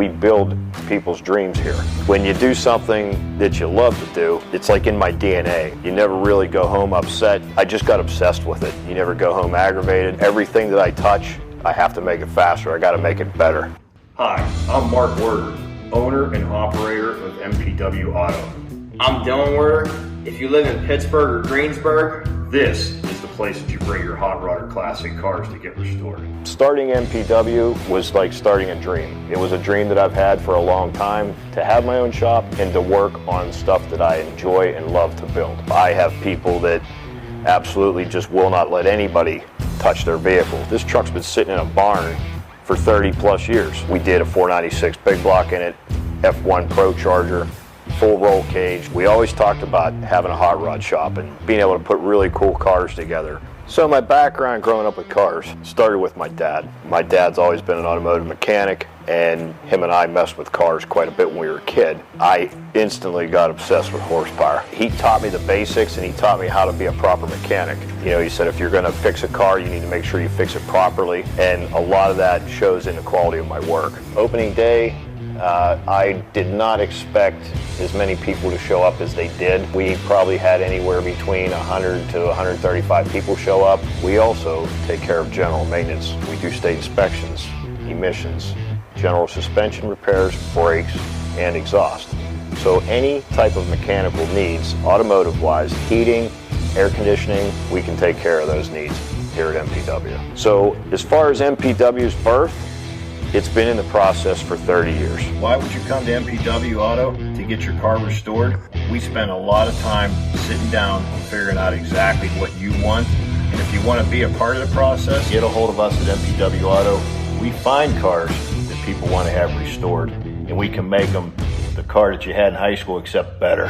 We build people's dreams here. When you do something that you love to do, it's like in my DNA. You never really go home upset. I just got obsessed with it. You never go home aggravated. Everything that I touch, I have to make it faster. I got to make it better. Hi, I'm Mark Werder, owner and operator of MPW Auto. I'm Dylan Werder. If you live in Pittsburgh or Greensburg, this is the place that you bring your hot rod or classic cars to get restored. Starting MPW was like starting a dream. It was a dream that I've had for a long time, to have my own shop and to work on stuff that I enjoy and love to build. I have people that absolutely just will not let anybody touch their vehicle. This truck's been sitting in a barn for 30 plus years. We did a 496 big block in it, F1 Pro Charger, full roll cage. We always talked about having a hot rod shop and being able to put really cool cars together. So my background growing up with cars started with my dad. My dad's always been an automotive mechanic, and him and I messed with cars quite a bit when we were a kid. I instantly got obsessed with horsepower. He taught me the basics, and he taught me how to be a proper mechanic. You know, he said if you're going to fix a car, you need to make sure you fix it properly, and a lot of that shows in the quality of my work. Opening day, I did not expect as many people to show up as they did. We probably had anywhere between 100 to 135 people show up. We also take care of general maintenance. We do state inspections, emissions, general suspension repairs, brakes, and exhaust. So any type of mechanical needs, automotive-wise, heating, air conditioning, we can take care of those needs here at MPW. So as far as MPW's birth, it's been in the process for 30 years. Why would you come to MPW Auto to get your car restored? We spend a lot of time sitting down and figuring out exactly what you want. And if you want to be a part of the process, get a hold of us at MPW Auto. We find cars that people want to have restored, and we can make them the car that you had in high school except better.